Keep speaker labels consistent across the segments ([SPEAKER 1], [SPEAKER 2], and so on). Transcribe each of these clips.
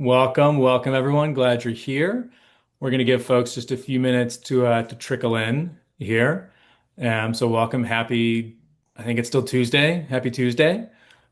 [SPEAKER 1] Welcome everyone. Glad you're here. We're gonna give folks just a few minutes to trickle in here. So welcome, happy. I think it's still Tuesday. Happy Tuesday.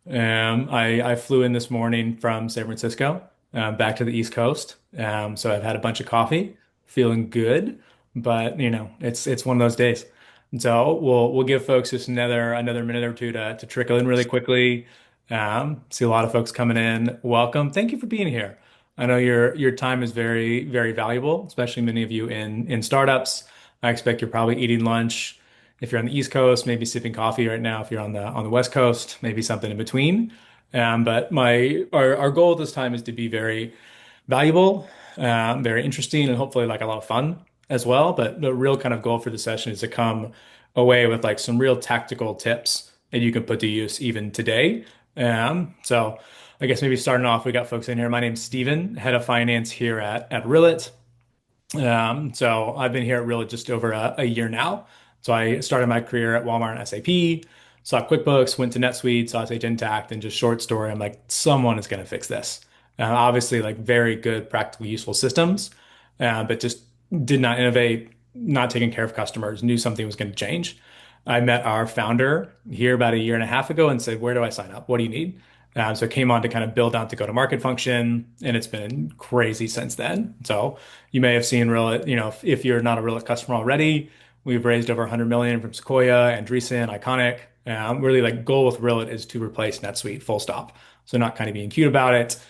[SPEAKER 1] I flew in this morning from San Francisco, back to the East Coast. So I've had a bunch of coffee, feeling good, but it's one of those days. And so we'll give folks just another minute or two to trickle in really quickly. See a lot of folks coming in. Welcome. Thank you for being here. I know your time is very valuable, especially many of you in startups. I expect you're probably eating lunch. If you're on the East Coast, maybe sipping coffee right now. If you're on the West Coast, maybe something in between. But our goal this time is to be very valuable, very interesting, and hopefully like a lot of fun as well. But the real kind of goal for the session is to come away with like some real tactical tips that you can put to use even today. So I guess maybe starting off, we got folks in here. My name's Steven, head of finance here at Rillet. So I've been here at Rillet just over a year now. So I started my career at Walmart and SAP, saw QuickBooks, went to NetSuite, saw Sage Intacct, and just short story, I'm like, someone is going to fix this. Obviously, like very good, practical, useful systems, but just did not innovate, not taking care of customers, knew something was going to change. I met our founder here about a year and a half ago and said, where do I sign up? What do you need? So it came on to kind of build out the go-to-market function, and it's been crazy since then. So you may have seen Rillet, if you're not a Rillet customer already, we've raised over 100 million from Sequoia, Andreessen, Iconic. Really, like goal with Rillet is to replace NetSuite, full stop. So not kind of being cute about it.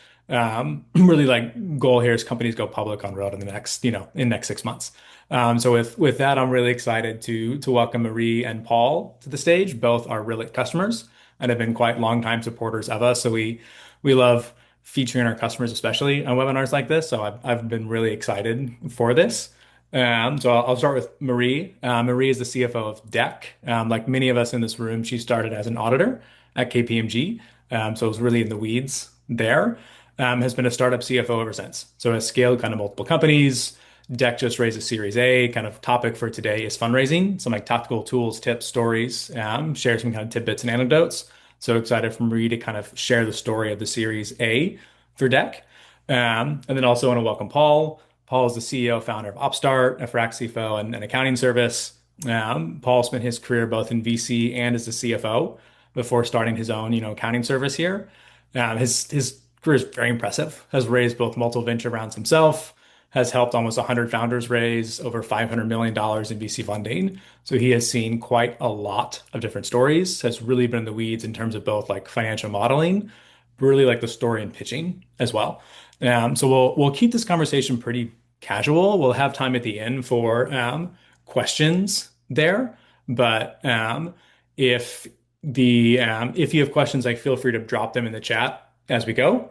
[SPEAKER 1] Really, like goal here is companies go public on Rillet in the next, in the next 6 months. So with that, I'm really excited to welcome Marie and Paul to the stage. Both are Rillet customers and have been quite longtime supporters of us. So we love featuring our customers, especially on webinars like this. So I've been really excited for this. So I'll start with Marie. Marie is the CFO of Deck. Like many of us in this room, she started as an auditor at KPMG. So it was really in the weeds there. Has been a startup CFO ever since. So has scaled kind of multiple companies. Deck just raised a Series A. Kind of topic for today is fundraising. Some like tactical tools, tips, stories, share some kind of tidbits and anecdotes. So excited for Marie to kind of share the story of the Series A for Deck. And then also want to welcome Paul. Paul is the CEO, founder of Upstart, a Frac CFO and an accounting service. Paul spent his career both in VC and as the CFO before starting his own, accounting service here. His career is very impressive. Has raised both multiple venture rounds himself, has helped almost 100 founders raise over $500 million in VC funding. So he has seen quite a lot of different stories, has really been in the weeds in terms of both like financial modeling, really like the story and pitching as well. So we'll keep this conversation pretty casual. We'll have time at the end for questions there, but if you have questions, like feel free to drop them in the chat as we go.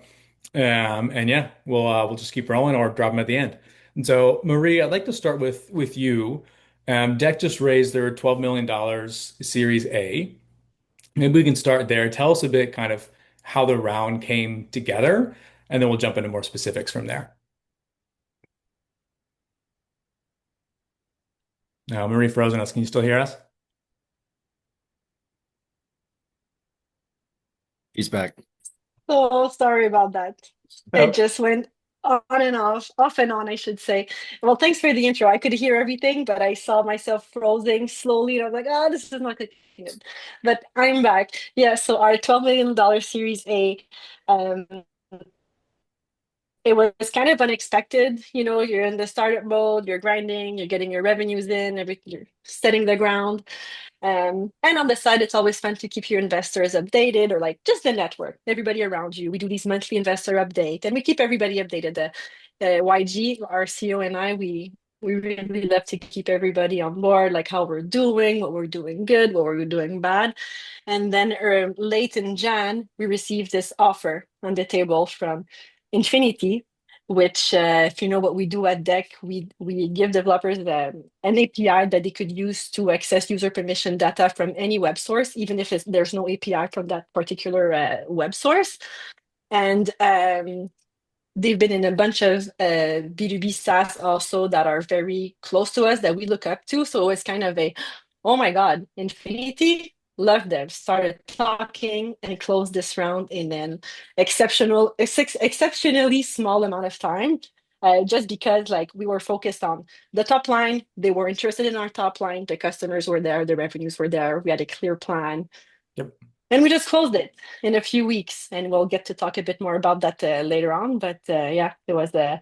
[SPEAKER 1] And yeah, we'll just keep rolling or drop them at the end. And so, Marie, I'd like to start with you. Deck just raised their $12 million Series A. Maybe we can start there. Tell us a bit kind of how the round came together, and then we'll jump into more specifics from there. Now, Marie frozen us. Can you still hear us?
[SPEAKER 2] He's back.
[SPEAKER 3] Oh, sorry about that. It
[SPEAKER 1] Oh,
[SPEAKER 3] just went on and off and on, I should say. Well, thanks for the intro. I could hear everything, but I saw myself frozen slowly, and I was like, oh, this is not good. But I'm back. Yeah, so our $12 million Series A, um, it was kind of unexpected. You're in the startup mode, you're grinding, you're getting your revenues in, you're setting the ground. And on the side, it's always fun to keep your investors updated or like just the network, everybody around you. We do these monthly investor update and we keep everybody updated. The YG, our CEO and I, we really love to keep everybody on board, like how we're doing, what we're doing good, what we're doing bad. And then late in Jan, we received this offer on the table from Infinity, which, if you know what we do at Deck, we give developers an API that they could use to access user permission data from any web source, even if there's no API from that particular web source. And they've been in a bunch of B2B SaaS also that are very close to us that we look up to. So it's kind of oh my God, Infinity. loved them, started talking and closed this round in an exceptionally small amount of time. Just because like we were focused on the top line, they were interested in our top line, the customers were there, the revenues were there, we had a clear plan,
[SPEAKER 1] Yep.
[SPEAKER 3] and we just closed it in a few weeks. And we'll get to talk a bit more about that later on. But yeah, it was a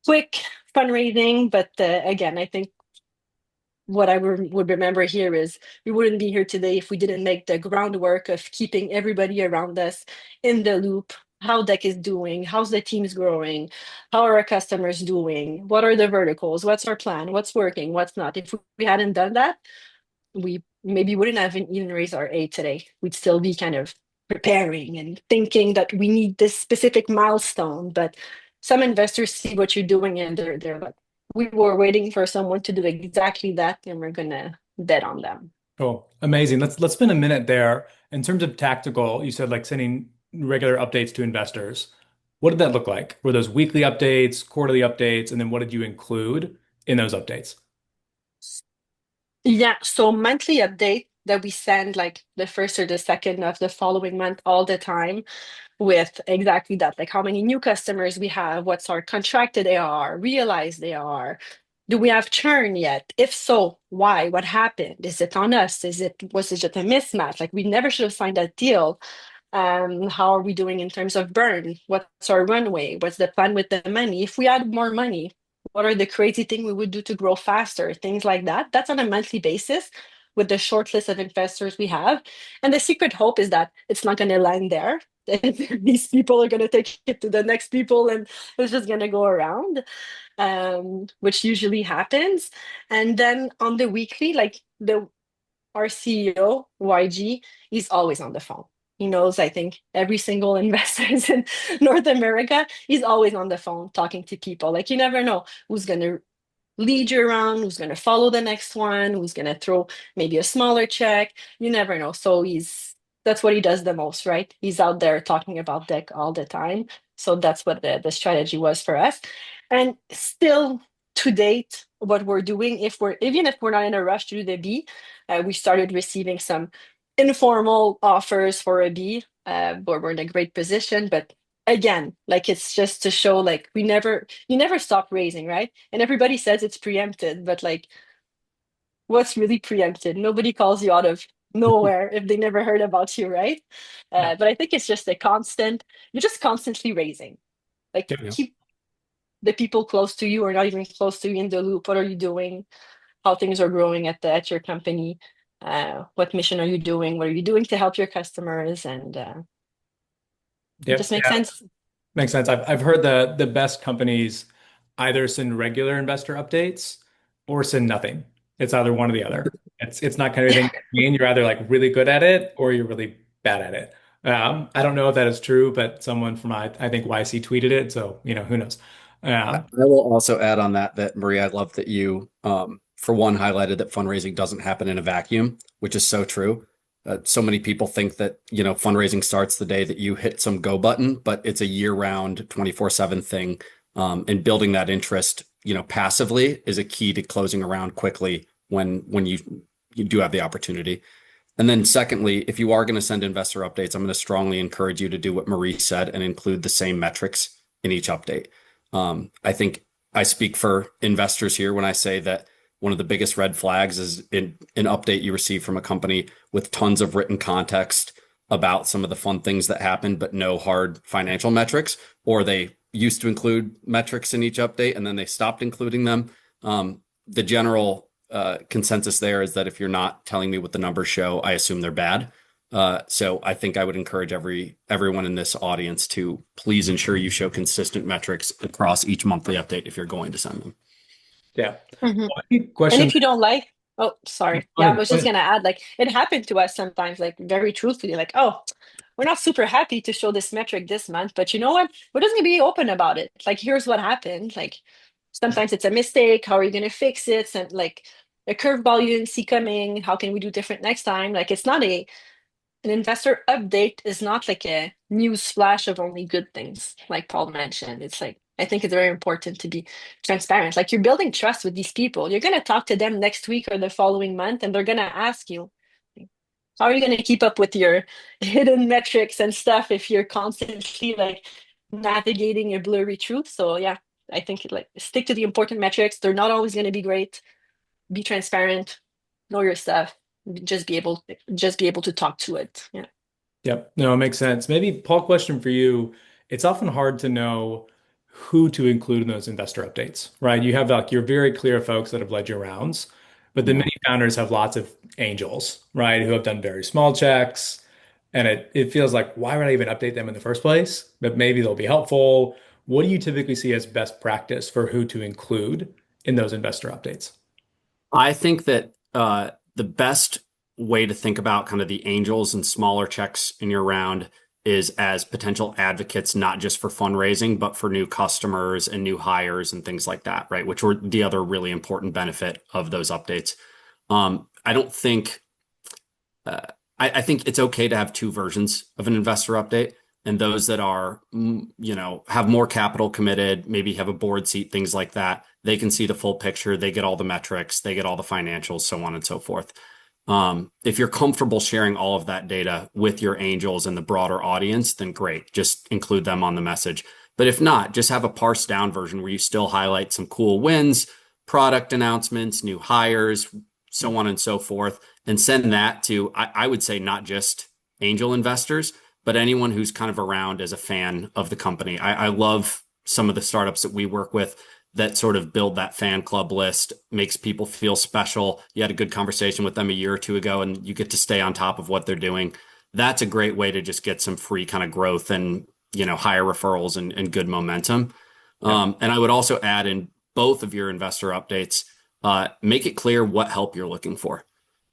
[SPEAKER 3] quick fundraising. But again, I think what I would remember here is we wouldn't be here today if we didn't make the groundwork of keeping everybody around us in the loop. How deck is doing, how's the team's growing, how are our customers doing, what are the verticals, what's our plan, what's working, what's not. If we hadn't done that, we maybe wouldn't have even raised our A today. We'd still be kind of preparing and thinking that we need this specific milestone. But some investors see what you're doing and they're like, we were waiting for someone to do exactly that, and we're gonna bet on them.
[SPEAKER 1] Cool. Amazing. Let's spend a minute there. In terms of tactical, you said like sending regular updates to investors. What did that look like? Were those weekly updates, quarterly updates, and then what did you include in those updates?
[SPEAKER 3] Yeah, so monthly update that we send like the first or the second of the following month all the time with exactly that, like how many new customers we have, what's our contracted AR, realized AR, do we have churn yet? If so, why? What happened? Is it on us? Was it just a mismatch? Like we never should have signed that deal. How are we doing in terms of burn? What's our runway? What's the plan with the money? If we had more money, what are the crazy things we would do to grow faster? Things like that. That's on a monthly basis with the short list of investors we have. And the secret hope is that it's not going to land there. These people are going to take it to the next people and it's just going to go around, which usually happens. And then on the weekly, like the our CEO, YG, is always on the phone. He knows, I think, every single investor in North America. He's always on the phone talking to people. Like you never know who's going to lead you around, who's going to follow the next one, who's going to throw maybe a smaller check. You never know. So that's what he does the most, right? He's out there talking about deck all the time. So that's what the strategy was for us. And still to date, what we're doing, even if we're not in a rush to do the B, we started receiving some informal offers for a B, where we're in a great position. But again, like it's just to show like you never stop raising, right? And everybody says it's preempted, but like what's really preempted? Nobody calls you out of nowhere if they never heard about you, right?
[SPEAKER 1] Yeah.
[SPEAKER 3] But I think it's just a constant, you're just constantly raising. Like
[SPEAKER 1] Yeah.
[SPEAKER 3] keep the people close to you or not even close to you in the loop. What are you doing? How things are growing at your company? What mission are you doing? What are you doing to help your customers? And it
[SPEAKER 1] Yep.
[SPEAKER 3] just makes
[SPEAKER 1] Yeah.
[SPEAKER 3] sense.
[SPEAKER 1] Makes sense. I've heard the best companies either send regular investor updates or send nothing. It's either one or the other. It's not kind of anything between. You're either like really good at it or you're really bad at it. I don't know if that is true, but someone from I think YC tweeted it, so who knows.
[SPEAKER 2] I
[SPEAKER 1] Um,
[SPEAKER 2] I will also add on that Marie, I love that you, for one, highlighted that fundraising doesn't happen in a vacuum, which is so true. So many people think that, fundraising starts the day that you hit some go button, but it's a year-round, 24/7 thing. And building that interest, passively is a key to closing around quickly when you do have the opportunity. And then secondly, if you are going to send investor updates, I'm going to strongly encourage you to do what Marie said and include the same metrics in each update. I think I speak for investors here when I say that one of the biggest red flags is in an update you receive from a company with tons of written context about some of the fun things that happen, but no hard financial metrics, or they used to include metrics in each update and then they stopped including them. The general consensus there is that if you're not telling me what the numbers show, I assume they're bad. So I think I would encourage everyone in this audience to please ensure you show consistent metrics across each monthly update if you're going to send them.
[SPEAKER 1] yeah.
[SPEAKER 3] Mhm.
[SPEAKER 1] Any
[SPEAKER 3] And
[SPEAKER 1] question?
[SPEAKER 3] if you don't like, oh, sorry.
[SPEAKER 1] Go
[SPEAKER 3] Yeah, I
[SPEAKER 1] ahead.
[SPEAKER 3] was
[SPEAKER 1] Go
[SPEAKER 3] just
[SPEAKER 1] ahead.
[SPEAKER 3] gonna add, like, it happened to us sometimes, like, very truthfully, like, oh, we're not super happy to show this metric this month, but you know what? We're just gonna be open about it. Like, here's what happened. Like, sometimes it's a mistake. How are you gonna fix it? And like a curveball you didn't see coming. How can we do different next time? Like, it's not an investor update is not like a news flash of only good things, like Paul mentioned. It's like, I think it's very important to be transparent. Like, you're building trust with these people. You're going to talk to them next week or the following month, and they're going to ask you, How are you going to keep up with your hidden metrics and stuff if you're constantly like navigating a blurry truth? So yeah, I think like stick to the important metrics. They're not always going to be great. Be transparent, know your stuff, just be able to talk to it. Yeah.
[SPEAKER 1] Yep. No, it makes sense. Maybe Paul, question for you. It's often hard to know who to include in those investor updates, right? You have like your very clear folks that have led your rounds, but then
[SPEAKER 2] Yeah.
[SPEAKER 1] many founders have lots of angels, right? Who have done very small checks. And it feels like, why would I even update them in the first place? But maybe they'll be helpful. What do you typically see as best practice for who to include in those investor updates?
[SPEAKER 2] I think that the best way to think about kind of the angels and smaller checks in your round is as potential advocates, not just for fundraising, but for new customers and new hires and things like that, right? Which were the other really important benefit of those updates. I don't think uh, I think it's okay to have two versions of an investor update, and those that are, have more capital committed, maybe have a board seat, things like that. They can see the full picture. They get all the metrics, they get all the financials, so on and so forth. If you're comfortable sharing all of that data with your angels and the broader audience, then great. Just include them on the message. But if not, just have a parsed down version where you still highlight some cool wins, product announcements, new hires, so on and so forth, and send that to, I would say, not just angel investors, but anyone who's kind of around as a fan of the company. I love some of the startups that we work with that sort of build that fan club list, makes people feel special. You had a good conversation with them a year or two ago, and you get to stay on top of what they're doing. That's a great way to just get some free kind of growth and, higher referrals and good momentum.
[SPEAKER 1] Yep.
[SPEAKER 2] And I would also add in both of your investor updates, make it clear what help you're looking for.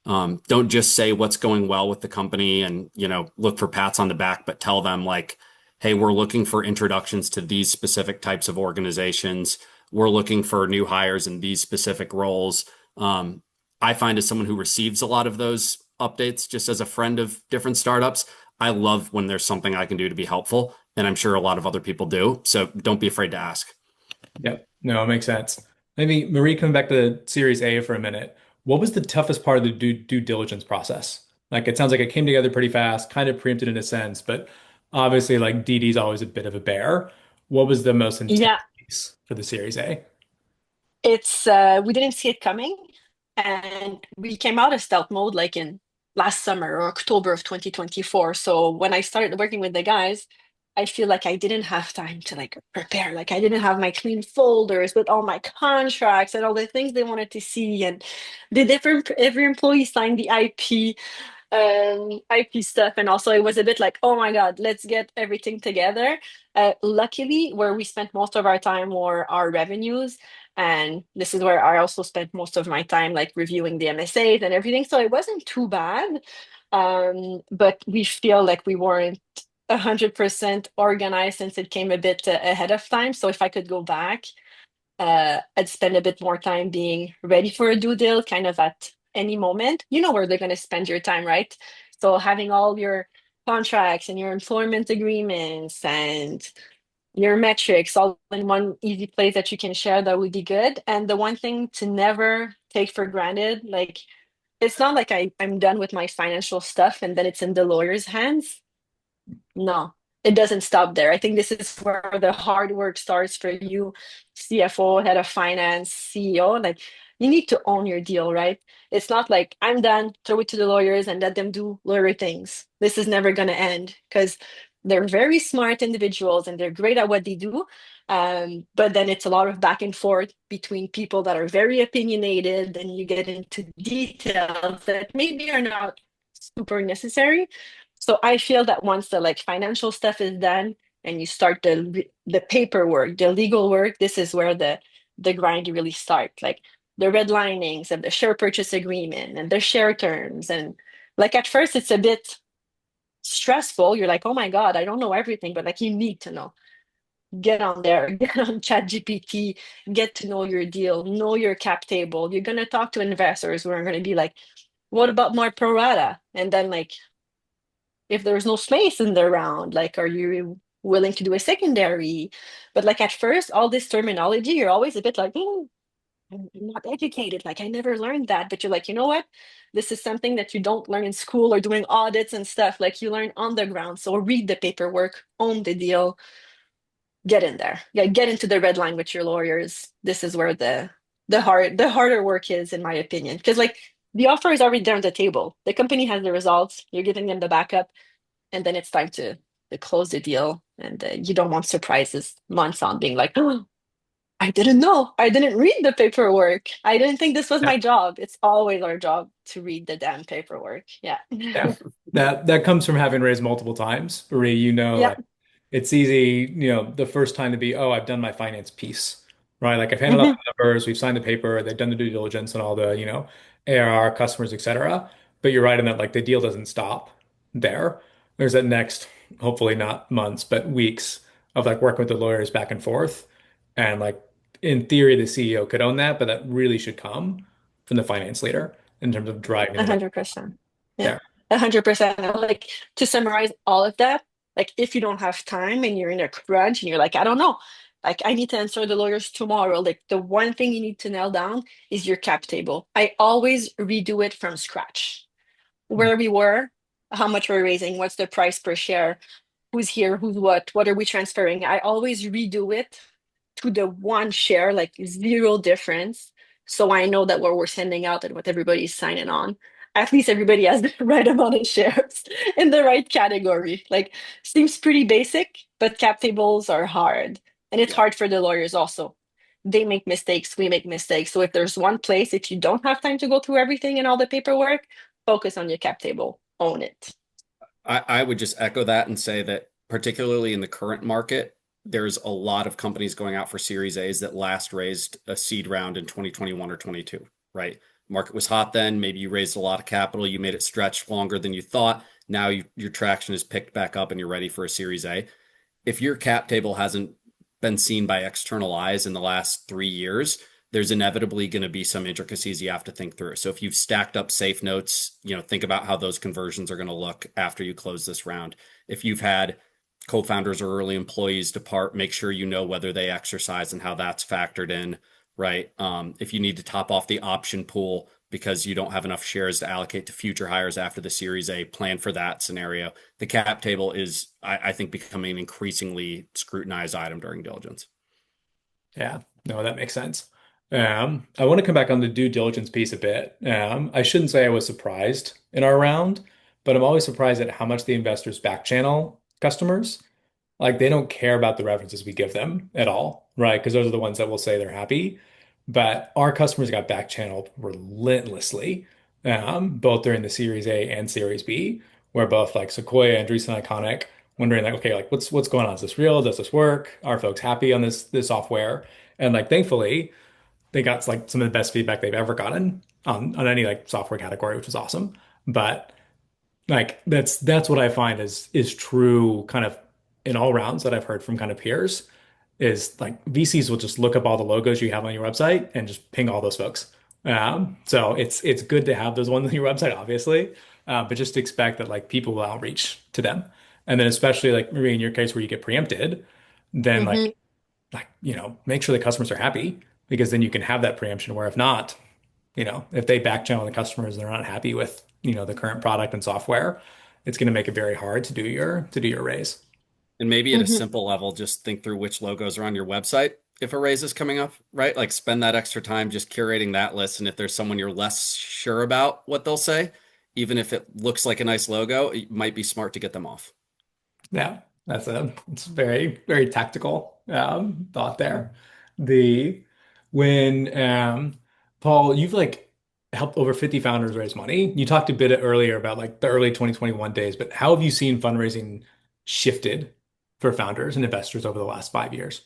[SPEAKER 2] Don't just say what's going well with the company and, look for pats on the back, but tell them like, hey, we're looking for introductions to these specific types of organizations. We're looking for new hires in these specific roles. I find as someone who receives a lot of those updates, just as a friend of different startups, I love when there's something I can do to be helpful. And I'm sure a lot of other people do. So don't be afraid to ask.
[SPEAKER 1] Yep. No, it makes sense. Maybe Marie, coming back to Series A for a minute. What was the toughest part of the due diligence process? Like it sounds like it came together pretty fast, kind of preempted in a sense, but obviously like DD's always a bit of a bear. What was the most intense
[SPEAKER 3] Yeah,
[SPEAKER 1] piece for the Series A?
[SPEAKER 3] it's we didn't see it coming, and we came out of stealth mode like in last summer or October of 2024. So when I started working with the guys, I feel like I didn't have time to like prepare. Like I didn't have my clean folders with all my contracts and all the things they wanted to see, and the different every employee signed the IP stuff. And also, it was a bit like, oh my God, let's get everything together. Luckily, where we spent most of our time were our revenues. And this is where I also spent most of my time, like reviewing the MSAs and everything. So it wasn't too bad. But we feel like we weren't 100% organized since it came a bit ahead of time. So if I could go back, I'd spend a bit more time being ready for a due deal, kind of at any moment. You know where they're going to spend your time, right? So having all your contracts and your employment agreements and your metrics all in one easy place that you can share, that would be good. And the one thing to never take for granted, like it's not like I'm done with my financial stuff and then it's in the lawyer's hands. No, it doesn't stop there. I think this is where the hard work starts for you, CFO, head of finance, CEO. Like you need to own your deal, right? It's not like I'm done, throw it to the lawyers and let them do lawyer things. This is never going to end because they're very smart individuals and they're great at what they do. But then it's a lot of back and forth between people that are very opinionated, and you get into details that maybe are not super necessary. So I feel that once the like financial stuff is done and you start the paperwork, the legal work, this is where the grind really starts. Like the redlinings of the share purchase agreement and the share terms. And like at first it's a bit stressful. You're like, oh my God, I don't know everything, but like you need to know. Get on there, get on ChatGPT, get to know your deal, know your cap table. You're gonna talk to investors who are gonna be like, what about my pro rata? And then like if there's no space in the round, like, are you willing to do a secondary? But like at first, all this terminology, you're always a bit like, I'm not educated. Like I never learned that. But you're like, you know what? This is something that you don't learn in school or doing audits and stuff. Like you learn on the ground. So read the paperwork, own the deal, get in there. Yeah, get into the red line with your lawyers. This is where the harder work is, in my opinion. Because like the offer is already there on the table. The company has the results. You're giving them the backup, and then it's time to close the deal. And you don't want surprises months on, being like, oh, I didn't know. I didn't read the paperwork. I didn't think this was
[SPEAKER 1] Yeah.
[SPEAKER 3] my job. It's always our job to read the damn paperwork. Yeah.
[SPEAKER 1] Yeah. That comes from having raised multiple times, Marie,
[SPEAKER 3] Yeah.
[SPEAKER 1] like it's easy, the first time to be, oh, I've done my finance piece, right? Like I've handled out
[SPEAKER 3] Hmm.
[SPEAKER 1] the numbers, we've signed the paper, they've done the due diligence and all the, ARR customers, et cetera. But you're right in that like the deal doesn't stop there. There's that next, hopefully not months, but weeks of like working with the lawyers back and forth. And like in theory, the CEO could own that, but that really should come from the finance leader in terms of driving
[SPEAKER 3] A
[SPEAKER 1] the right
[SPEAKER 3] 100%. Yeah.
[SPEAKER 1] there.
[SPEAKER 3] 100%. Like to summarize all of that, like if you don't have time and you're in a crunch and you're like, I don't know, like I need to answer the lawyers tomorrow. Like the one thing you need to nail down is your cap table. I always redo it from scratch. Where we were, how much we're raising, what's the price per share, who's here, who's what are we transferring? I always redo it to the one share, like zero difference. So I know that what we're sending out and what everybody's signing on, at least everybody has the right amount of shares in the right category. Like seems pretty basic, but cap tables are hard. And it's
[SPEAKER 2] Yeah.
[SPEAKER 3] hard for the lawyers also. They make mistakes, we make mistakes. So if there's one place, if you don't have time to go through everything and all the paperwork, focus on your cap table, own it.
[SPEAKER 2] I would just echo that and say that particularly in the current market, there's a lot of companies going out for Series A's that last raised a seed round in 2021 or 22, right? Market was hot then. Maybe you raised a lot of capital. You made it stretch longer than you thought. Now your traction is picked back up and you're ready for a Series A. If your cap table hasn't been seen by external eyes in the last 3 years, there's inevitably going to be some intricacies you have to think through. So if you've stacked up safe notes, think about how those conversions are going to look after you close this round. If you've had co-founders or early employees depart, make sure you know whether they exercise and how that's factored in, right? If you need to top off the option pool because you don't have enough shares to allocate to future hires after the Series A, plan for that scenario. The cap table is, I think, becoming an increasingly scrutinized item during diligence.
[SPEAKER 1] Yeah, no, that makes sense. I want to come back on the due diligence piece a bit. I shouldn't say I was surprised in our round, but I'm always surprised at how much the investors back channel customers. Like they don't care about the references we give them at all, right? Because those are the ones that will say they're happy. But our customers got back channeled relentlessly, both during the Series A and Series B, where both like Sequoia and Andreessen Iconic wondering like, okay, like what's going on? Is this real? Does this work? Are folks happy on this software? And like thankfully, they got like some of the best feedback they've ever gotten on any like software category, which was awesome. But like that's what I find is true kind of in all rounds that I've heard from kind of peers is like VCs will just look up all the logos you have on your website and just ping all those folks. So it's good to have those ones on your website, obviously, but just expect that like people will outreach to them, and then especially like Marie in your case where you get preempted, then
[SPEAKER 3] Hmm.
[SPEAKER 1] make sure the customers are happy because then you can have that preemption where if not, if they back channel the customers and they're not happy with, the current product and software, it's going to make it very hard to do your raise.
[SPEAKER 2] And maybe at a
[SPEAKER 3] Hmm.
[SPEAKER 2] simple level, just think through which logos are on your website if a raise is coming up, right? Like spend that extra time just curating that list. And if there's someone you're less sure about what they'll say, even if it looks like a nice logo, it might be smart to get them off.
[SPEAKER 1] Yeah, it's very, very tactical thought there. The when Paul, you've like helped over 50 founders raise money. You talked a bit earlier about like the early 2021 days, but how have you seen fundraising shifted for founders and investors over the last 5 years?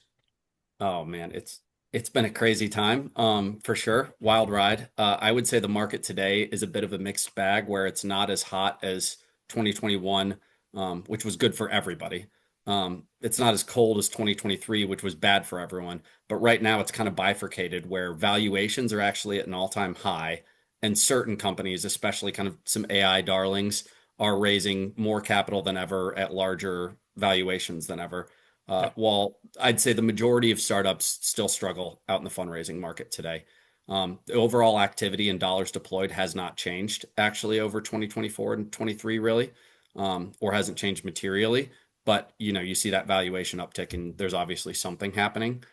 [SPEAKER 2] Oh man, it's been a crazy time, for sure. Wild ride. I would say the market today is a bit of a mixed bag where it's not as hot as 2021, which was good for everybody. It's not as cold as 2023, which was bad for everyone. But right now it's kind of bifurcated where valuations are actually at an all-time high, and certain companies, especially kind of some AI darlings, are raising more capital than ever at larger valuations than ever.
[SPEAKER 1] Yeah.
[SPEAKER 2] While I'd say the majority of startups still struggle out in the fundraising market today. The overall activity and dollars deployed has not changed actually over 2024 and 23 really, or hasn't changed materially. But you see that valuation uptick, and there's obviously something happening.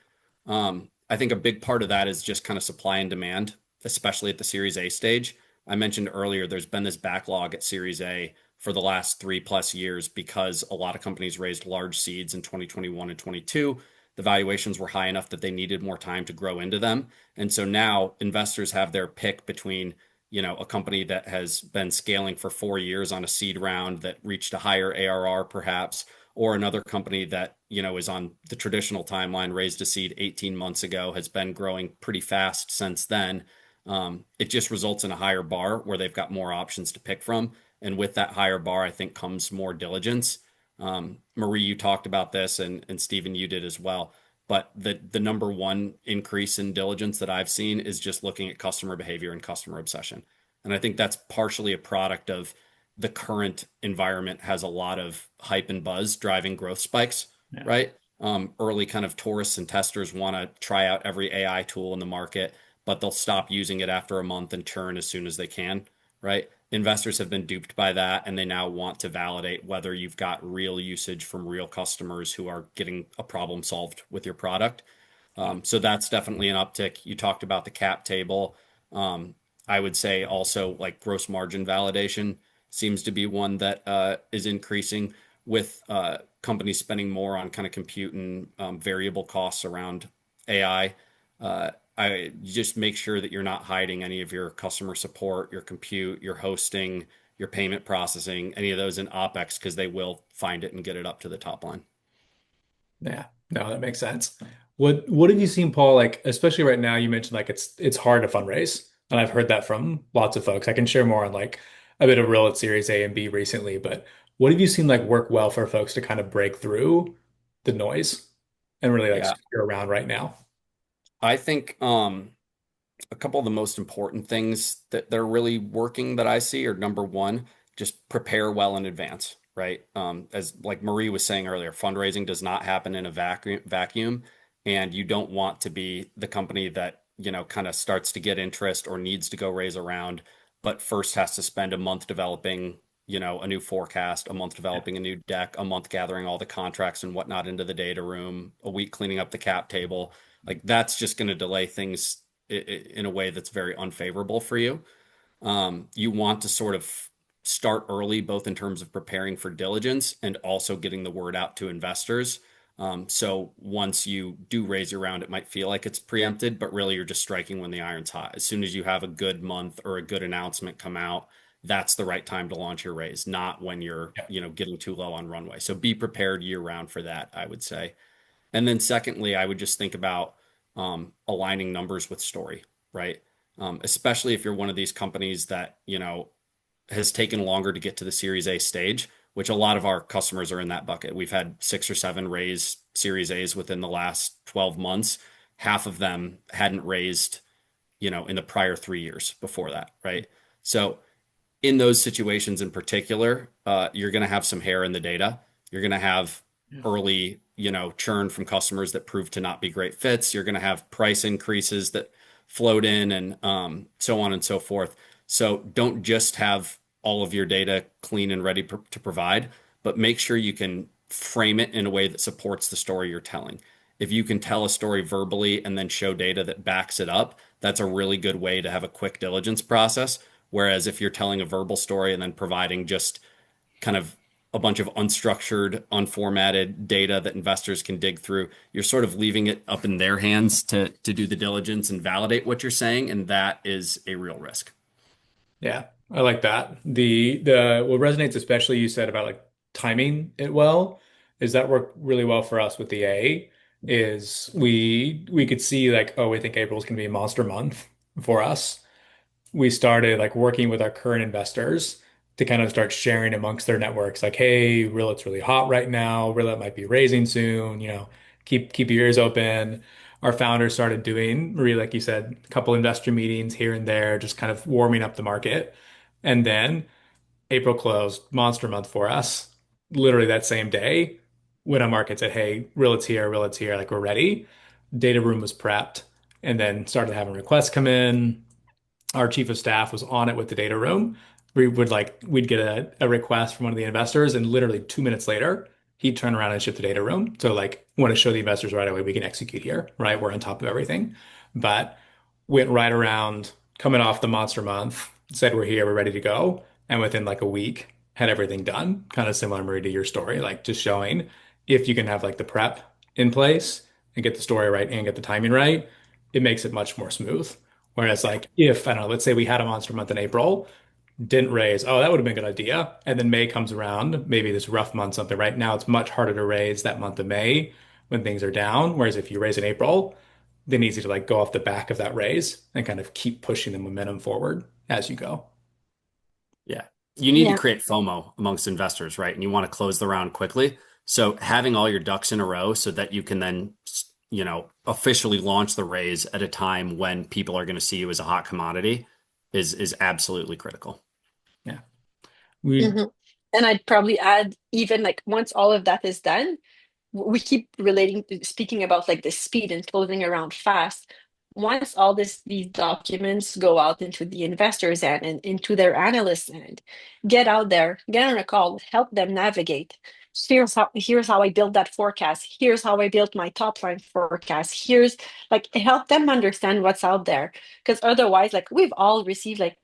[SPEAKER 2] I think a big part of that is just kind of supply and demand, especially at the Series A stage. I mentioned earlier there's been this backlog at Series A for the last 3+ years because a lot of companies raised large seeds in 2021 and 22. The valuations were high enough that they needed more time to grow into them. And so now investors have their pick between, a company that has been scaling for 4 years on a seed round that reached a higher ARR perhaps, or another company that is on the traditional timeline, raised a seed 18 months ago, has been growing pretty fast since then. It just results in a higher bar where they've got more options to pick from, and with that higher bar I think comes more diligence. Marie, you talked about this, and Stephen, you did as well, but the number one increase in diligence that I've seen is just looking at customer behavior and customer obsession. And I think that's partially a product of the current environment has a lot of hype and buzz driving growth spikes,
[SPEAKER 1] Yeah.
[SPEAKER 2] right? Early kind of tourists and testers want to try out every AI tool in the market, but they'll stop using it after a month and churn as soon as they can, right? Investors have been duped by that, and they now want to validate whether you've got real usage from real customers who are getting a problem solved with your product. So that's definitely an uptick. You talked about the cap table. I would say also like gross margin validation seems to be one that is increasing with companies spending more on kind of compute and variable costs around AI. I just make sure that you're not hiding any of your customer support, your compute, your hosting, your payment processing, any of those in OpEx, because they will find it and get it up to the top line.
[SPEAKER 1] Yeah, no, that makes sense. What have you seen, Paul? Like, especially right now, you mentioned like it's hard to fundraise, and I've heard that from lots of folks. I can share more on like a bit of Rillet Series A and B recently, but what have you seen like work well for folks to kind of break through the noise and really like
[SPEAKER 2] Yeah,
[SPEAKER 1] secure around right now?
[SPEAKER 2] I think a couple of the most important things that they're really working that I see are number one, just prepare well in advance, right? As like Marie was saying earlier, fundraising does not happen in a vacuum, and you don't want to be the company that, kind of starts to get interest or needs to go raise a round, but first has to spend a month developing, a new forecast, a month
[SPEAKER 1] Yeah.
[SPEAKER 2] developing a new deck, a month gathering all the contracts and whatnot into the data room, a week cleaning up the cap table. Like that's just going to delay things in a way that's very unfavorable for you. You want to sort of start early, both in terms of preparing for diligence and also getting the word out to investors. So once you do raise your round, it might feel like it's preempted, but really you're just striking when the iron's hot. As soon as you have a good month or a good announcement come out, that's the right time to launch your raise, not when you're,
[SPEAKER 1] Yeah.
[SPEAKER 2] getting too low on runway. So be prepared year round for that, I would say. And then secondly, I would just think about aligning numbers with story, right? Especially if you're one of these companies that, has taken longer to get to the Series A stage, which a lot of our customers are in that bucket. We've had 6 or 7 raise Series A's within the last 12 months. Half of them hadn't raised, in the prior 3 years before that, right? So in those situations in particular, you're going to have some hair in the data. You're going to have
[SPEAKER 1] Yeah.
[SPEAKER 2] early, churn from customers that prove to not be great fits. You're going to have price increases that float in, and so on and so forth. So don't just have all of your data clean and ready to provide, but make sure you can frame it in a way that supports the story you're telling. If you can tell a story verbally and then show data that backs it up, that's a really good way to have a quick diligence process. Whereas if you're telling a verbal story and then providing just kind of a bunch of unstructured, unformatted data that investors can dig through, you're sort of leaving it up in their hands to do the diligence and validate what you're saying, and that is a real risk.
[SPEAKER 1] Yeah, I like that. The what resonates especially you said about like timing it well is that worked really well for us with the A is we could see like, oh, we think April's gonna be a monster month for us. We started like working with our current investors to kind of start sharing amongst their networks, like, hey, Rillet's really hot right now. Rillet might be raising soon, keep your ears open. Our founders started doing, Marie, like you said, a couple investor meetings here and there, just kind of warming up the market. And then April closed, monster month for us. Literally that same day, when our market said, hey, Rillet's here, like we're ready. Data room was prepped. and then started having requests come in. Our chief of staff was on it with the data room. We'd get a request from one of the investors, and literally 2 minutes later, he'd turn around and ship the data room. So like, want to show the investors right away we can execute here, right? We're on top of everything. But went right around coming off the monster month, said we're here, we're ready to go, and within like a week had everything done. Kind of similar, Marie, to your story, like just showing if you can have like the prep in place and get the story right and get the timing right, it makes it much more smooth. Whereas like if, I don't know, let's say we had a monster month in April, didn't raise, oh, that would have been a good idea. And then May comes around, maybe this rough month, something right now, it's much harder to raise that month of May when things are down. Whereas if you raise in April, then easy to like go off the back of that raise and kind of keep pushing the momentum forward as you go.
[SPEAKER 2] Yeah. You need to
[SPEAKER 3] Yeah.
[SPEAKER 2] create FOMO amongst investors, right? And you want to close the round quickly. So having all your ducks in a row so that you can then, officially launch the raise at a time when people are going to see you as a hot commodity is absolutely critical.
[SPEAKER 1] Yeah. We
[SPEAKER 3] Mhm. And I'd probably add, even like once all of that is done, we keep speaking about like the speed and closing around fast. Once all these documents go out into the investors and into their analysts and get out there, get on a call, help them navigate. Here's how I built that forecast. Here's how I built my top line forecast. Here's like help them understand what's out there. Because otherwise, like we've all received like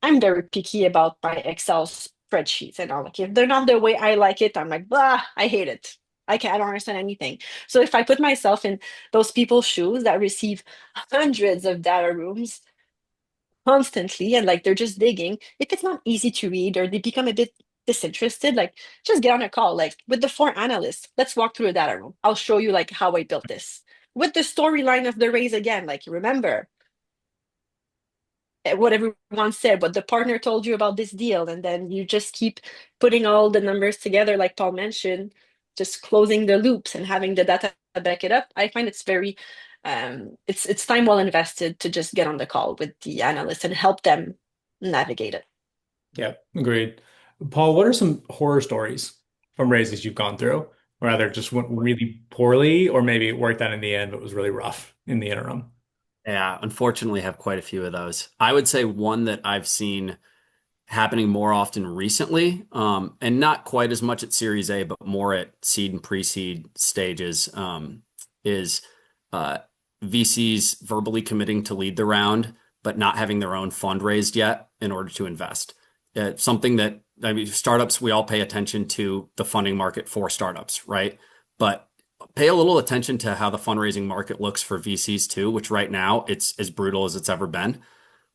[SPEAKER 3] I'm very picky about my Excel spreadsheets and all. Like if they're not the way I like it, I'm like, blah, I hate it. I don't understand anything. So if I put myself in those people's shoes that receive hundreds of data rooms constantly and like they're just digging, if it's not easy to read or they become a bit disinterested, like just get on a call, like with the four analysts, let's walk through a data room. I'll show you like how I built this. With the storyline of the raise again, like remember, what everyone said, what the partner told you about this deal, and then you just keep putting all the numbers together, like Paul mentioned, just closing the loops and having the data back it up. I find it's very, it's time well invested to just get on the call with the analysts and help them navigate it.
[SPEAKER 1] Yeah, agreed. Paul, what are some horror stories from raises you've gone through, or either just went really poorly, or maybe it worked out in the end, but was really rough in the interim?
[SPEAKER 2] Yeah, unfortunately, have quite a few of those. I would say one that I've seen happening more often recently, and not quite as much at Series A, but more at seed and pre-seed stages, is uh, VCs verbally committing to lead the round, but not having their own fund raised yet in order to invest. Something that, I mean, startups, we all pay attention to the funding market for startups, right? But pay a little attention to how the fundraising market looks for VCs too, which right now it's as brutal as it's ever been.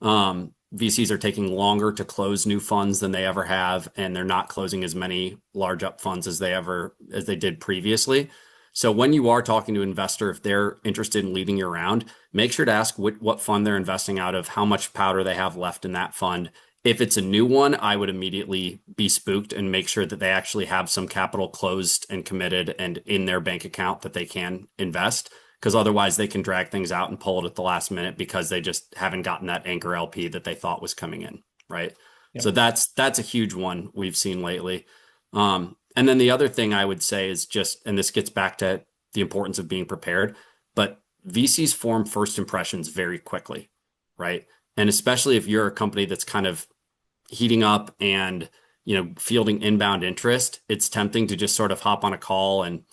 [SPEAKER 2] VCs are taking longer to close new funds than they ever have, and they're not closing as many large up funds as they did previously. So when you are talking to an investor, if they're interested in leading your round, make sure to ask what fund they're investing out of, how much powder they have left in that fund. If it's a new one, I would immediately be spooked and make sure that they actually have some capital closed and committed and in their bank account that they can invest, because otherwise they can drag things out and pull it at the last minute because they just haven't gotten that anchor LP that they thought was coming in, right? So
[SPEAKER 1] Yep.
[SPEAKER 2] that's a huge one we've seen lately. And then the other thing I would say is just, and this gets back to the importance of being prepared, but VCs form first impressions very quickly, right? And especially if you're a company that's kind of heating up and, fielding inbound interest, it's tempting to just sort of hop on a call and,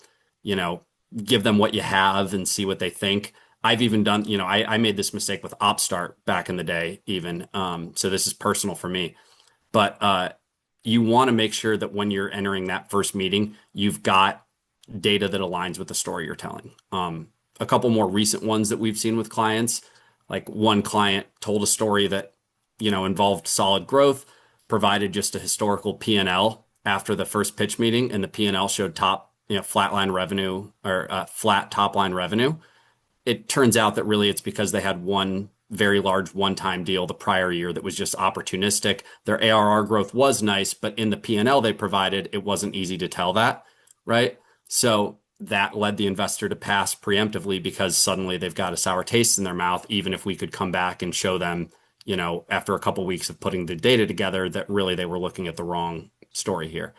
[SPEAKER 2] you know, give them what you have and see what they think. I've even done, I made this mistake with OpStart back in the day, even. So this is personal for me. But you want to make sure that when you're entering that first meeting, you've got data that aligns with the story you're telling. A couple more recent ones that we've seen with clients, like one client told a story that, involved solid growth, provided just a historical P&L after the first pitch meeting, and the P&L showed flatline revenue or flat top line revenue. It turns out that really it's because they had one very large one-time deal the prior year that was just opportunistic. Their ARR growth was nice, but in the P&L they provided, it wasn't easy to tell that, right? So that led the investor to pass preemptively because suddenly they've got a sour taste in their mouth, even if we could come back and show them, after a couple of weeks of putting the data together, that really they were looking at the wrong story here.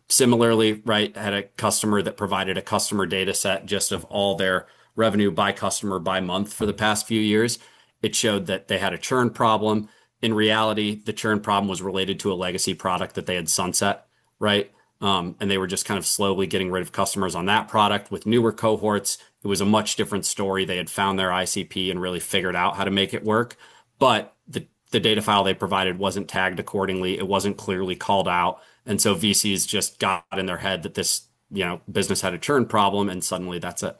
[SPEAKER 2] Similarly, right, had a customer that provided a customer data set just of all their revenue by customer by month for the past few years, it showed that they had a churn problem. In reality, the churn problem was related to a legacy product that they had sunset, right? And they were just kind of slowly getting rid of customers on that product. With newer cohorts, it was a much different story. They had found their ICP and really figured out how to make it work. But the data file they provided wasn't tagged accordingly. It wasn't clearly called out. And so VCs just got in their head that this, business had a churn problem, and suddenly that's it.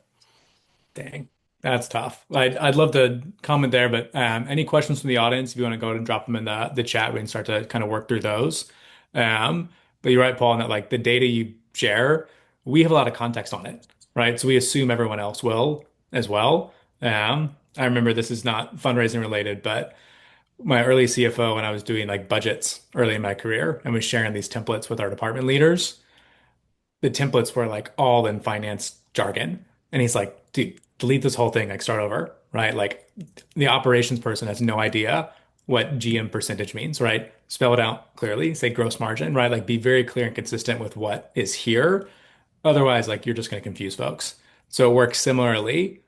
[SPEAKER 1] Dang, that's tough. I'd love to comment there, but any questions from the audience, if you want to go ahead and drop them in the chat, we can start to kind of work through those. But you're right, Paul, in that like the data you share, we have a lot of context on it, right? So we assume everyone else will as well. I remember this is not fundraising related, but my early CFO, when I was doing like budgets early in my career and was sharing these templates with our department leaders, the templates were like all in finance jargon. And he's like, dude, delete this whole thing, like start over, right? Like the operations person has no idea what GM percentage means, right? Spell it out clearly, say gross margin, right? Like be very clear and consistent with what is here. Otherwise, like you're just going to confuse folks. So it works similarly,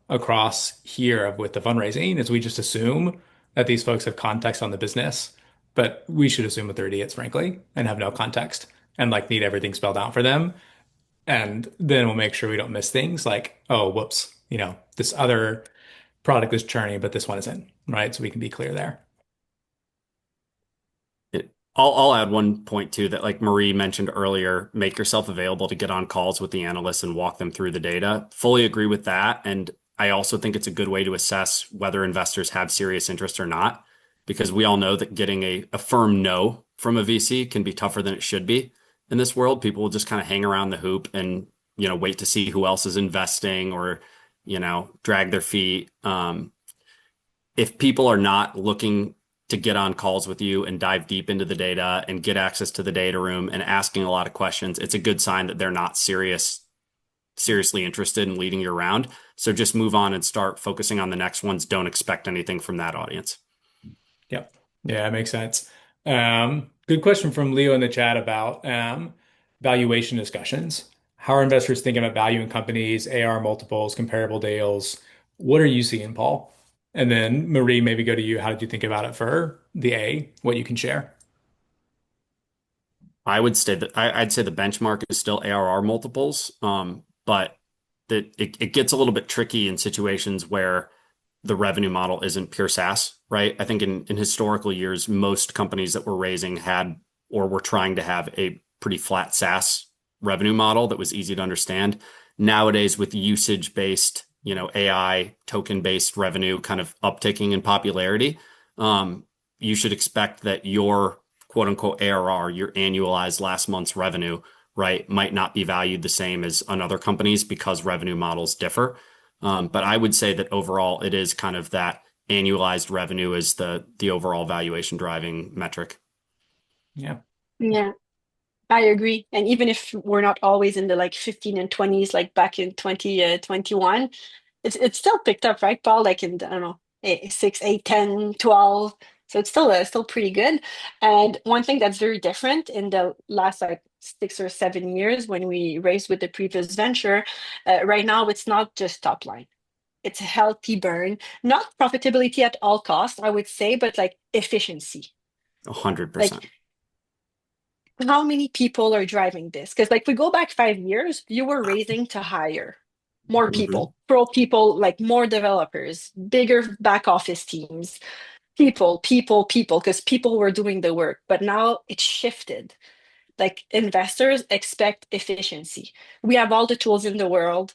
[SPEAKER 1] across here with the fundraising is we just assume that these folks have context on the business, but we should assume that they're idiots, frankly, and have no context and like need everything spelled out for them. And then we'll make sure we don't miss things like, oh, whoops, this other product is churning, but this one isn't, right? So we can be clear there.
[SPEAKER 2] I'll add one point too that like Marie mentioned earlier, make yourself available to get on calls with the analysts and walk them through the data. Fully agree with that. And I also think it's a good way to assess whether investors have serious interest or not, because we all know that getting a firm no from a VC can be tougher than it should be in this world. People will just kind of hang around the hoop and, wait to see who else is investing or, drag their feet. If people are not looking to get on calls with you and dive deep into the data and get access to the data room and asking a lot of questions, it's a good sign that they're not seriously interested in leading you around. So just move on and start focusing on the next ones. Don't expect anything from that audience.
[SPEAKER 1] Yep. Yeah, it makes sense. Good question from Leo in the chat about valuation discussions. How are investors thinking about value in companies, AR multiples, comparable deals? What are you seeing, Paul? And then Marie, maybe go to you. How did you think about it for the A, what you can share?
[SPEAKER 2] I'd say the benchmark is still ARR multiples, but that it gets a little bit tricky in situations where the revenue model isn't pure SaaS, right? I think in historical years, most companies that were raising had or were trying to have a pretty flat SaaS revenue model that was easy to understand. Nowadays, with usage-based, AI token-based revenue kind of upticking in popularity, you should expect that your quote unquote ARR, your annualized last month's revenue, right, might not be valued the same as on other companies because revenue models differ. But I would say that overall, it is kind of that annualized revenue is the overall valuation driving metric.
[SPEAKER 1] Yeah.
[SPEAKER 3] Yeah, I agree. And even if we're not always in the like 15 and 20s, like back in 2021, it's still picked up, right, Paul? Like in, I don't know, 6, 8, 10, 12. So it's still pretty good. And one thing that's very different in the last like 6 or 7 years when we raised with the previous venture, right now it's not just top line. It's a healthy burn, not profitability at all costs, I would say, but like efficiency.
[SPEAKER 2] 100%.
[SPEAKER 3] Like how many people are driving this? Because like we go back 5 years, you were raising to hire more
[SPEAKER 2] Mhm.
[SPEAKER 3] people, pro people, like more developers, bigger back office teams, people, because people were doing the work. But now it's shifted. Like investors expect efficiency. We have all the tools in the world.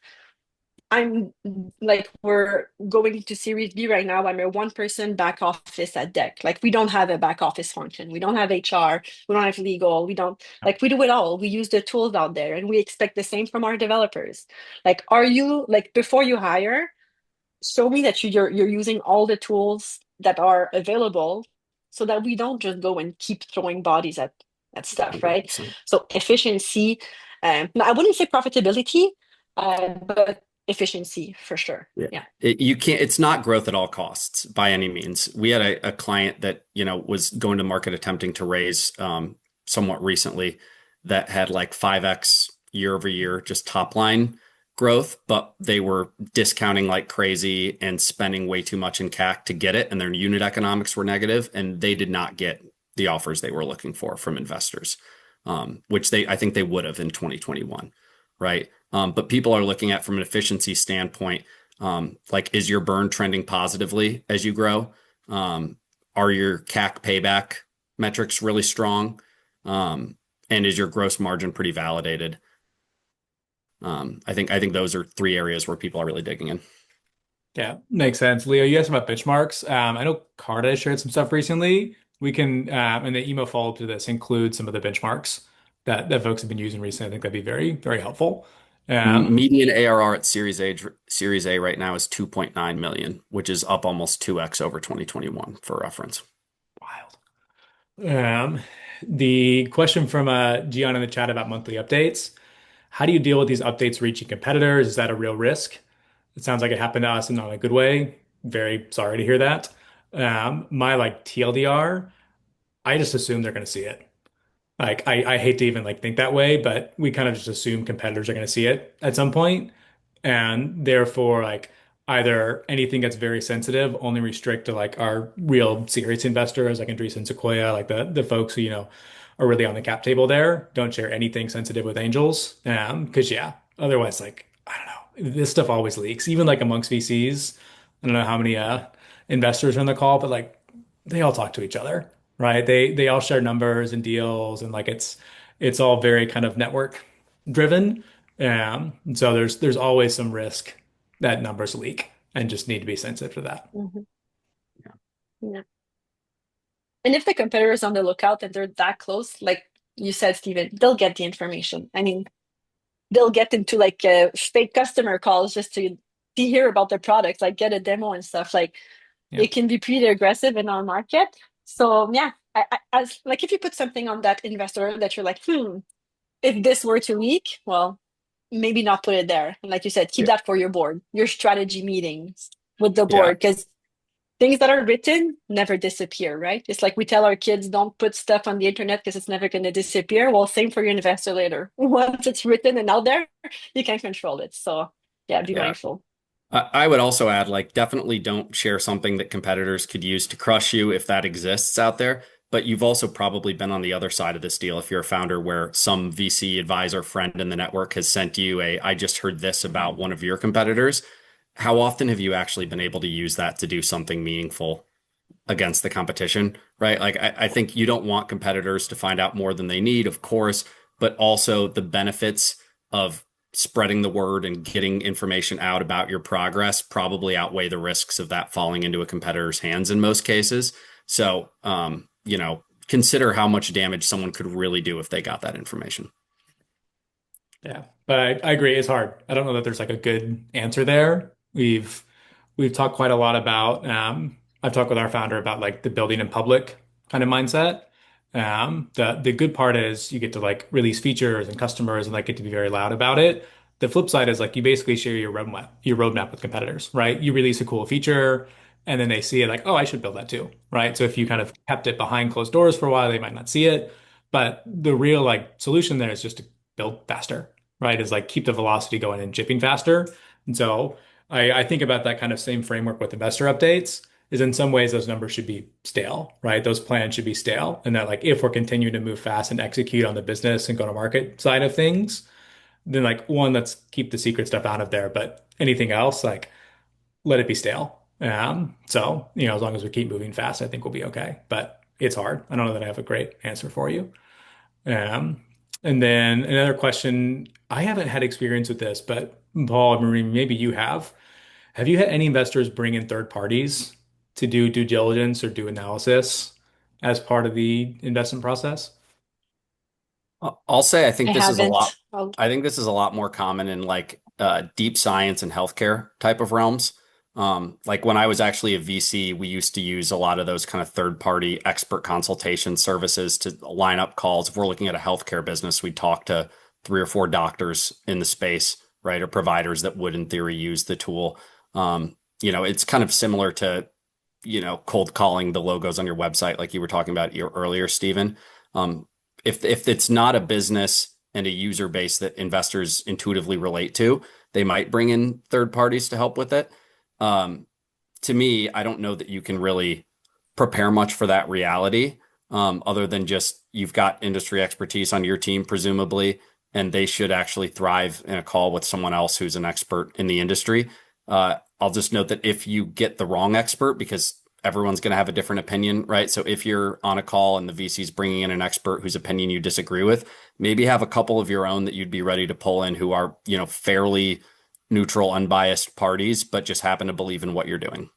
[SPEAKER 3] I'm like, we're going to Series B right now. I'm a one person back office at Deck. Like, we don't have a back office function. We don't have HR. We don't have legal. We don't, like, we do it all. We use the tools out there and we expect the same from our developers. Like, are you, like, before you hire, show me that you're using all the tools that are available so that we don't just go and keep throwing bodies at stuff, right?
[SPEAKER 2] 100%.
[SPEAKER 3] So efficiency, I wouldn't say profitability, but efficiency for sure.
[SPEAKER 2] Yeah.
[SPEAKER 3] Yeah.
[SPEAKER 2] You can't, it's not growth at all costs by any means. We had a client that, was going to market attempting to raise somewhat recently that had like 5x year over year, just top line growth, but they were discounting like crazy and spending way too much in CAC to get it, and their unit economics were negative, and they did not get the offers they were looking for from investors, which I think they would have in 2021, right? But people are looking at from an efficiency standpoint, like is your burn trending positively as you grow? Are your CAC payback metrics really strong? And is your gross margin pretty validated? I think those are three areas where people are really digging in.
[SPEAKER 1] Yeah, makes sense. Leo, you asked about benchmarks. I know Carta shared some stuff recently. We can, and the email follow-up to this include some of the benchmarks that folks have been using recently. I think that'd be very, very helpful. Um,
[SPEAKER 2] Median ARR at Series A right now is 2.9 million, which is up almost 2x over 2021 for reference.
[SPEAKER 1] Wild. The question from Gian in the chat about monthly updates. How do you deal with these updates reaching competitors? Is that a real risk? It sounds like it happened to us and not in a good way. Very sorry to hear that. My like TLDR, I just assume they're going to see it. Like I hate to even like think that way, but we kind of just assume competitors are going to see it at some point, and therefore like either anything that's very sensitive only restrict to like our real serious investors like Andreessen and Sequoia, like the folks who are really on the cap table there. Don't share anything sensitive with angels, because yeah, otherwise like I don't know, this stuff always leaks, even like amongst VCs. I don't know how many investors are on the call, but like they all talk to each other, right? They all share numbers and deals, and like it's all very kind of network driven. And so there's always some risk that numbers leak, and just need to be sensitive to that.
[SPEAKER 3] Mhm.
[SPEAKER 2] Yeah.
[SPEAKER 3] Yeah. And if the competitor is on the lookout and they're that close, like you said, Steven, they'll get the information. I mean, they'll get into like fake customer calls just to hear about their product, like get a demo and stuff. Like
[SPEAKER 1] Yeah.
[SPEAKER 3] it can be pretty aggressive in our market. So yeah, as like if you put something on that investor that you're like, if this were to leak, well, maybe not put it there. And like you said, keep
[SPEAKER 2] Yeah.
[SPEAKER 3] that for your board, your strategy meetings with the
[SPEAKER 2] Yeah.
[SPEAKER 3] board, because things that are written never disappear, right? It's like we tell our kids don't put stuff on the internet because it's never going to disappear. Well, same for your investor later. Once it's written and out there, you can control it. So yeah, be
[SPEAKER 2] Yeah.
[SPEAKER 3] mindful.
[SPEAKER 2] I would also add, like, definitely don't share something that competitors could use to crush you if that exists out there. But you've also probably been on the other side of this deal if you're a founder where some VC advisor friend in the network has sent you I just heard this about one of your competitors. How often have you actually been able to use that to do something meaningful against the competition, right? Like, I think you don't want competitors to find out more than they need, of course, but also the benefits of spreading the word and getting information out about your progress probably outweigh the risks of that falling into a competitor's hands in most cases. So, consider how much damage someone could really do if they got that information.
[SPEAKER 1] Yeah, but I agree. It's hard. I don't know that there's like a good answer there. We've talked quite a lot about. I've talked with our founder about like the building in public kind of mindset. The good part is you get to like release features and customers and like get to be very loud about it. The flip side is like you basically share your roadmap with competitors, right? You release a cool feature and then they see it like, oh, I should build that too, right? So if you kind of kept it behind closed doors for a while, they might not see it. But the real like solution there is just to build faster, right? Is like keep the velocity going and shipping faster. And so I think about that kind of same framework with investor updates is in some ways those numbers should be stale, right? Those plans should be stale. And that like if we're continuing to move fast and execute on the business and go to market side of things, then like one, let's keep the secret stuff out of there. But anything else, like let it be stale. So, as long as we keep moving fast, I think we'll be okay. But it's hard. I don't know that I have a great answer for you. Um, and then another question, I haven't had experience with this, but Paul, Marie, maybe you have. Have you had any investors bring in third parties to do due diligence or do analysis as part of the investment process?
[SPEAKER 2] I'll say
[SPEAKER 3] I haven't.
[SPEAKER 2] I think this is a lot more common in like deep science and healthcare type of realms. Like when I was actually a VC, we used to use a lot of those kind of third party expert consultation services to line up calls. If we're looking at a healthcare business, we talk to three or four doctors in the space, right? Or providers that would in theory use the tool. It's kind of similar to, cold calling the logos on your website, like you were talking about earlier, Stephen. Um, if it's not a business and a user base that investors intuitively relate to, they might bring in third parties to help with it. Um, to me, I don't know that you can really prepare much for that reality, other than just you've got industry expertise on your team, presumably, and they should actually thrive in a call with someone else who's an expert in the industry. I'll just note that if you get the wrong expert, because everyone's going to have a different opinion, right? So if you're on a call and the VC is bringing in an expert whose opinion you disagree with, maybe have a couple of your own that you'd be ready to pull in who are, fairly neutral, unbiased parties, but just happen to believe in what you're doing.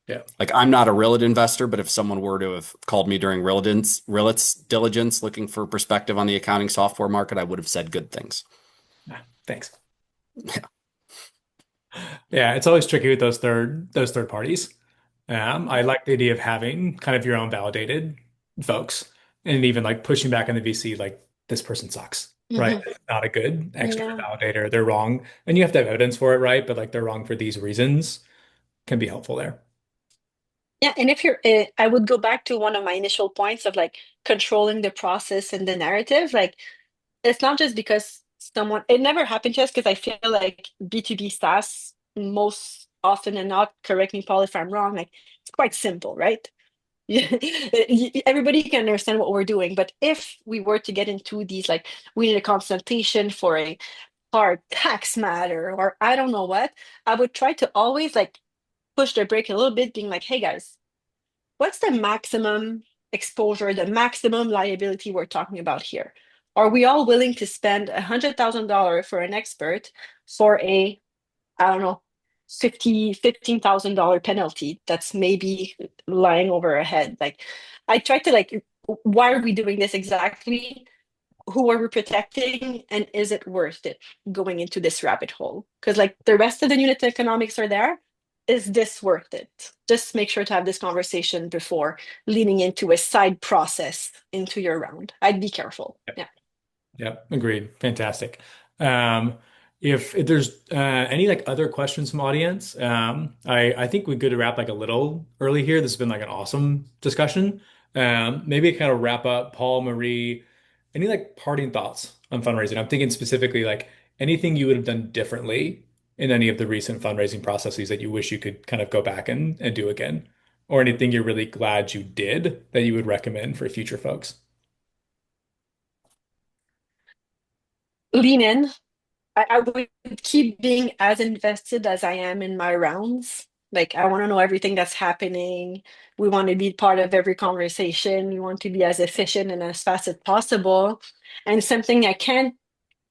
[SPEAKER 1] Yeah.
[SPEAKER 2] Like I'm not a Rillet investor, but if someone were to have called me during Rillet's diligence looking for perspective on the accounting software market, I would have said good things.
[SPEAKER 1] Ah, thanks.
[SPEAKER 2] Yeah.
[SPEAKER 1] Yeah, it's always tricky with those third parties. I like the idea of having kind of your own validated folks and even like pushing back on the VC like this person sucks, right?
[SPEAKER 3] Mhm.
[SPEAKER 1] It's not a good external
[SPEAKER 3] Yeah.
[SPEAKER 1] validator. They're wrong. And you have to have evidence for it, right? But like they're wrong for these reasons can be helpful there.
[SPEAKER 3] Yeah, and if I would go back to one of my initial points of like controlling the process and the narrative. Like, it's not just because it never happened to us because I feel like B2B SaaS, most often than not, correct me, Paul, if I'm wrong, like it's quite simple, right? Everybody can understand what we're doing. But if we were to get into these, like, we need a consultation for a hard tax matter, or I don't know what, I would try to always like push the brake a little bit, being like, hey guys, what's the maximum exposure, the maximum liability we're talking about here? Are we all willing to spend $100,000 for an expert for a, I don't know, $15,000 penalty that's maybe lying over our head? Like, I try to like, why are we doing this exactly? Who are we protecting? And is it worth it going into this rabbit hole? Because like the rest of the unit economics are there. Is this worth it? Just make sure to have this conversation before leaning into a side process into your round. I'd be careful. Yeah.
[SPEAKER 1] Yeah, agreed. Fantastic. Um, if there's any like other questions from audience, I think we're good to wrap like a little early here. This has been like an awesome discussion. Maybe kind of wrap up, Paul, Marie, any like parting thoughts on fundraising? I'm thinking specifically like anything you would have done differently in any of the recent fundraising processes that you wish you could kind of go back and do again, or anything you're really glad you did that you would recommend for future folks.
[SPEAKER 3] Lean in. I would keep being as invested as I am in my rounds. Like, I want to know everything that's happening. We want to be part of every conversation. We want to be as efficient and as fast as possible. And something I can't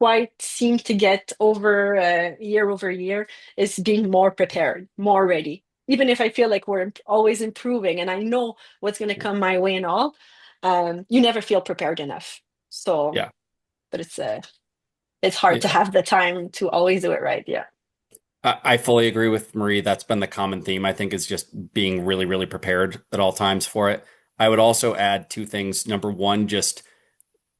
[SPEAKER 3] quite seem to get over year is being more prepared, more ready. Even if I feel like we're always improving and I know what's going to come my way and all, you never feel prepared enough. So,
[SPEAKER 2] Yeah.
[SPEAKER 3] but it's hard to
[SPEAKER 2] Yeah.
[SPEAKER 3] have the time to always do it right. Yeah.
[SPEAKER 2] I fully agree with Marie. That's been the common theme, I think, is just being really, really prepared at all times for it. I would also add two things. Number one, just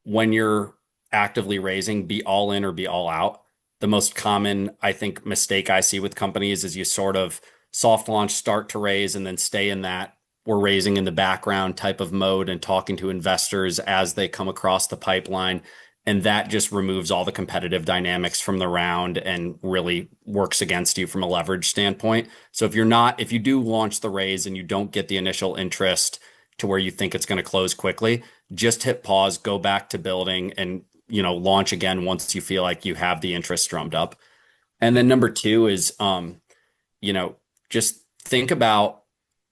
[SPEAKER 2] when you're actively raising, be all in or be all out. The most common, I think, mistake I see with companies is you sort of soft launch, start to raise, and then stay in that we're raising in the background type of mode and talking to investors as they come across the pipeline. And that just removes all the competitive dynamics from the round and really works against you from a leverage standpoint. So if you do launch the raise and you don't get the initial interest to where you think it's going to close quickly, just hit pause, go back to building and, launch again once you feel like you have the interest drummed up. And then number two is, you know, just think about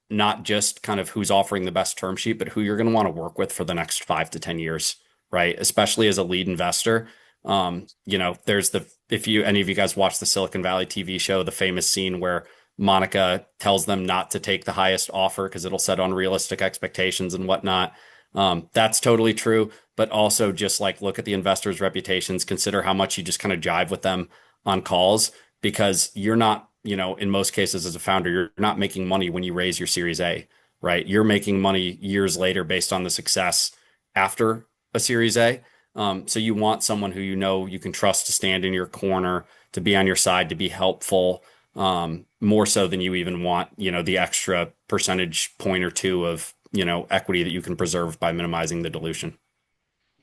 [SPEAKER 2] not just kind of who's offering the best term sheet, but who you're going to want to work with for the next 5 to 10 years, right? Especially as a lead investor. There's if any of you guys watch the Silicon Valley TV show, the famous scene where Monica tells them not to take the highest offer because it'll set unrealistic expectations and whatnot. That's totally true. But also just like look at the investors' reputations, consider how much you just kind of jive with them on calls because you're not, in most cases as a founder, you're not making money when you raise your Series A, right? You're making money years later based on the success after a Series A. So you want someone who you can trust to stand in your corner, to be on your side, to be helpful, more so than you even want, the extra percentage point or two of, equity that you can preserve by minimizing the dilution.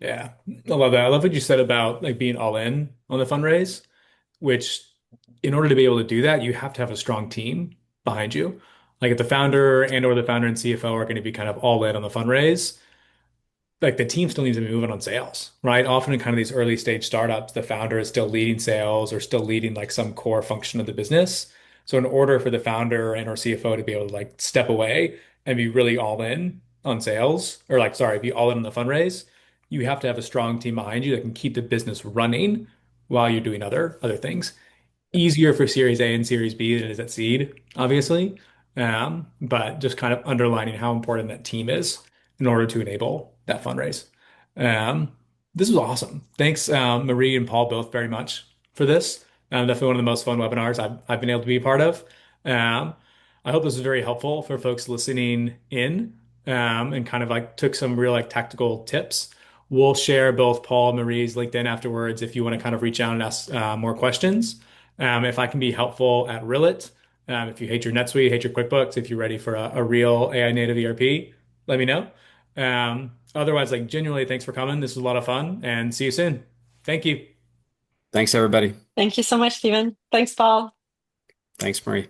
[SPEAKER 1] Yeah, I love that. I love what you said about like being all in on the fundraise, which in order to be able to do that, you have to have a strong team behind you. Like if the founder and or the founder and CFO are going to be kind of all in on the fundraise, like the team still needs to be moving on sales, right? Often in kind of these early stage startups, the founder is still leading sales or still leading like some core function of the business. So in order for the founder and or CFO to be able to like step away and be really all in on sales, or like, sorry, be all in on the fundraise, you have to have a strong team behind you that can keep the business running while you're doing other things. Easier for Series A and Series B than it is at seed, obviously. But just kind of underlining how important that team is in order to enable that fundraise. Um, this was awesome. Thanks, Marie and Paul, both very much for this. Definitely one of the most fun webinars I've been able to be a part of. Um, I hope this was very helpful for folks listening in, and kind of like took some real like tactical tips. We'll share both Paul and Marie's LinkedIn afterwards if you want to kind of reach out and ask more questions. If I can be helpful at Rillet, if you hate your NetSuite, hate your QuickBooks, if you're ready for a real AI native ERP, let me know. Otherwise, like genuinely, thanks for coming. This was a lot of fun and see you soon. Thank you.
[SPEAKER 2] Thanks, everybody.
[SPEAKER 3] Thank you so much, Stephen. Thanks, Paul.
[SPEAKER 2] Thanks, Marie.